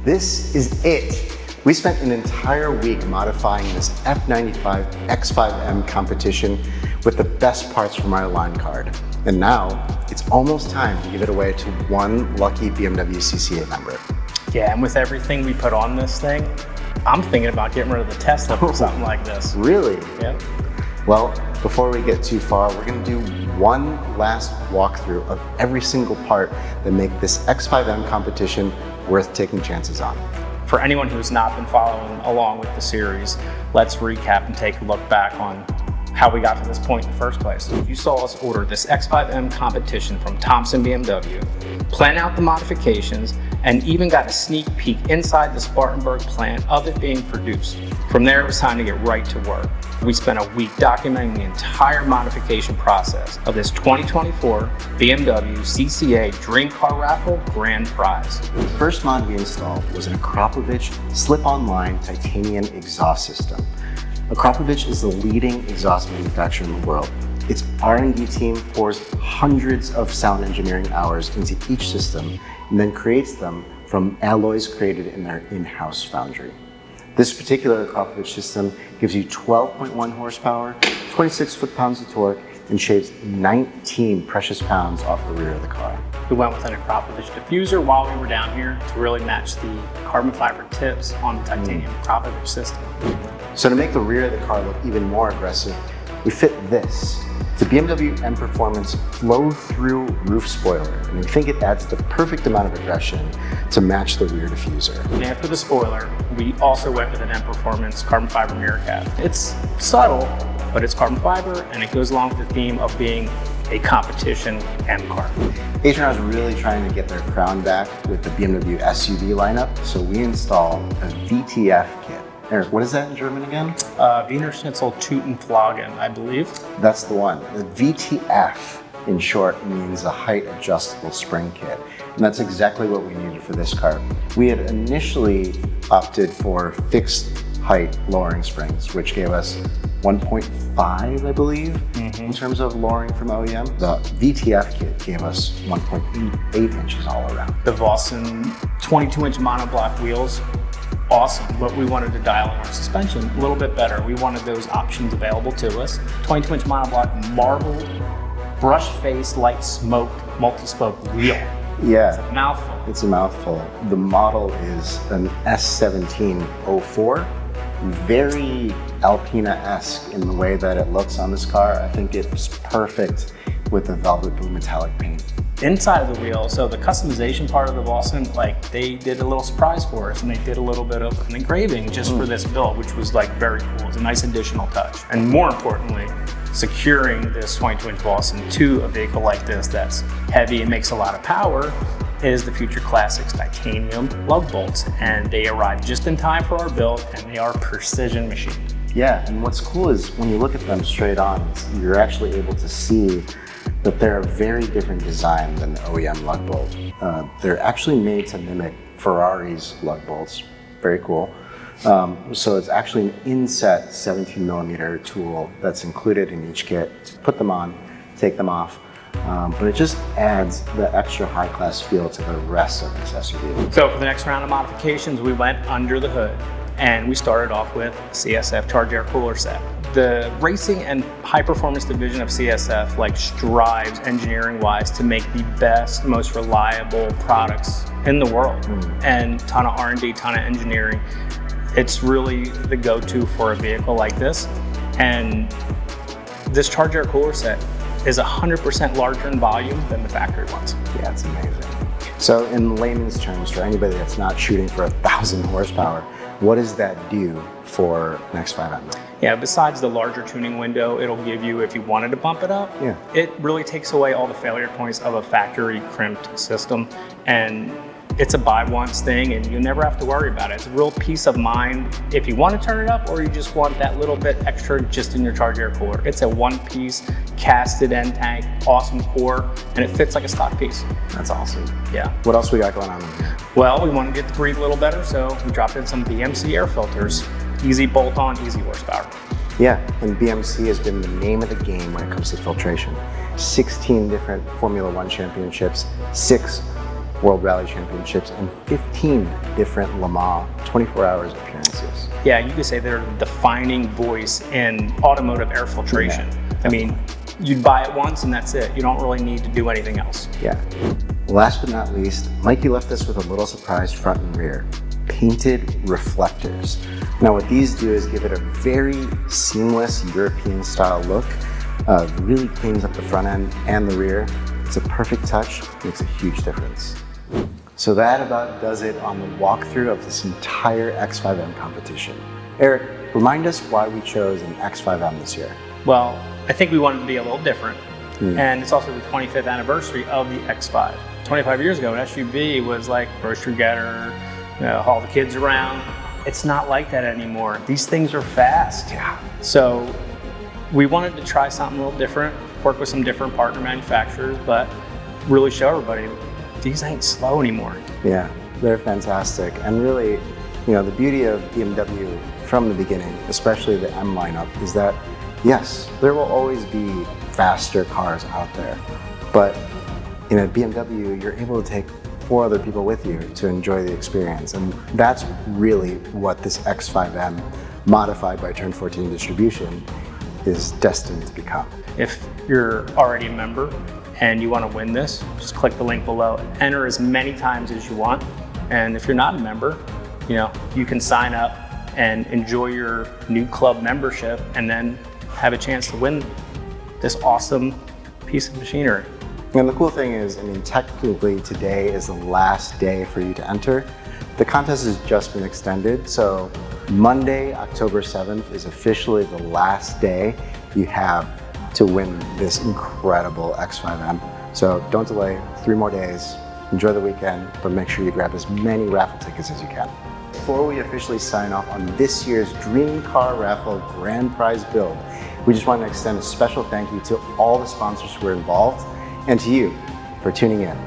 This is it. We spent an entire week modifying this F95 X5M competition with the best parts from our line card. And now, it's almost time to give it away to one lucky BMW CCA member. Yeah, and with everything we put on this thing, I'm thinking about getting rid of the Tesla for something like this. Really? Yeah. Well, before we get too far, we're going to do one last walkthrough of every single part that make this X5M competition worth taking chances on. For anyone who's not been following along with the series, let's recap and take a look back on how we got to this point in the first place. You saw us order this X5M competition from Thompson BMW, plan out the modifications, and even got a sneak peek inside the Spartanburg plant of it being produced. From there, it was time to get right to work. We spent a week documenting the entire modification process of this 2024 BMW CCA Dream Car Raffle Grand Prize. The first mod we installed was an Akrapovic slip-on-line titanium exhaust system. Akrapovic is the leading exhaust manufacturer in the world. Its R&D team pours hundreds of sound engineering hours into each system and then creates them from alloys created in their in-house foundry. This particular Akrapovic system gives you 12.1 horsepower, 26 foot-pounds of torque, and shaves 19 precious pounds off the rear of the car. We went with an Akrapovic diffuser while we were down here to really match the carbon fiber tips on the titanium Akrapovic system. So to make the rear of the car look even more aggressive, we fit this. It's a BMW M Performance flow-through roof spoiler, and we think it adds the perfect amount of aggression to match the rear diffuser. And after the spoiler, we also went with an M Performance carbon fiber mirror cap. It's subtle, but it's carbon fiber, and it goes along with the theme of being a competition M car. H&R is really trying to get their crown back with the BMW SUV lineup, so we installed a VTF kit. Eric, what is that in German again? Wiener Schnitzel Tutenflagen, I believe. That's the one. The VTF, in short, means a height adjustable spring kit. And that's exactly what we needed for this car. We had initially opted for fixed height lowering springs, which gave us 1.5, I believe, in terms of lowering from OEM. The VTF kit gave us 1.8 inches all around. The Vossen 22-inch monoblock wheels, awesome, but we wanted to dial in our suspension a little bit better. We wanted those options available to us. 22-inch monoblock marble, brush face, light smoked, multi-spoke wheel. Yeah. It's a mouthful. It's a mouthful. The model is an S1704. Very Alpina-esque in the way that it looks on this car. I think it's perfect with the velvet blue metallic paint. Inside of the wheel, so the customization part of the Vossen, like they did a little surprise for us, and they did a little bit of an engraving just for this build, which was like very cool. It's a nice additional touch. And more importantly, securing this 22-inch Vossen to a vehicle like this that's heavy and makes a lot of power is the Future Classics titanium lug bolts, and they arrived just in time for our build, and they are precision machined. Yeah, and what's cool is when you look at them straight on, you're actually able to see that they're a very different design than the OEM lug bolt. They're actually made to mimic Ferrari's lug bolts. Very cool. So it's actually an inset 17mm tool that's included in each kit to put them on, take them off. But it just adds the extra high-class feel to the rest of this SUV. So for the next round of modifications, we went under the hood, and we started off with CSF charge air cooler set. The racing and high performance division of CSF like strives engineering wise to make the best, most reliable products in the world, and ton of R&D, ton of engineering. It's really the go-to for a vehicle like this. And this charge air cooler set is 100% larger in volume than the factory ones. Yeah, it's amazing. So in layman's terms, for anybody that's not shooting for 1,000 horsepower, what does that do for an X5M? Yeah, besides the larger tuning window, it'll give you, if you wanted to bump it up, it really takes away all the failure points of a factory crimped system. And it's a buy once thing, and you never have to worry about it. It's a real peace of mind if you want to turn it up, or you just want that little bit extra just in your charge air cooler. It's a one-piece casted end tank, awesome core, and it fits like a stock piece. That's awesome. Yeah. What else we got going on in here? Well, we want to get to breathe a little better, so we dropped in some BMC air filters. Easy bolt on, easy horsepower. Yeah, and BMC has been the name of the game when it comes to filtration. 16 different Formula One championships, 6 World Rally Championships, and 15 different Le Mans 24 hours appearances. Yeah, you could say they're the defining voice in automotive air filtration. Yeah. I mean, you'd buy it once and that's it. You don't really need to do anything else. Yeah. Last but not least, Mikey left us with a little surprise front and rear. Painted reflectors. Now what these do is give it a very seamless European style look. Really cleans up the front end and the rear. It's a perfect touch, makes a huge difference. So that about does it on the walkthrough of this entire X5M competition. Eric, remind us why we chose an X5M this year. Well, I think we wanted to be a little different. And it's also the 25th anniversary of the X5. 25 years ago, an SUV was like grocery getter, haul the kids around. It's not like that anymore. These things are fast. Yeah. So we wanted to try something a little different, work with some different partner manufacturers, but really show everybody these ain't slow anymore. Yeah, they're fantastic. And really, the beauty of BMW from the beginning, especially the M lineup, is that yes, there will always be faster cars out there, but in a BMW, you're able to take 4 other people with you to enjoy the experience. And that's really what this X5M, modified by Turn 14 distribution, is destined to become. If you're already a member and you want to win this, just click the link below. Enter as many times as you want. And if you're not a member, you can sign up and enjoy your new club membership and then have a chance to win this awesome piece of machinery. And the cool thing is, technically today is the last day for you to enter. The contest has just been extended, so Monday, October 7th is officially the last day you have to win this incredible X5M. So don't delay, 3 more days, enjoy the weekend, but make sure you grab as many raffle tickets as you can. Before we officially sign off on this year's Dream Car Raffle Grand Prize build, we just want to extend a special thank you to all the sponsors who were involved and to you for tuning in.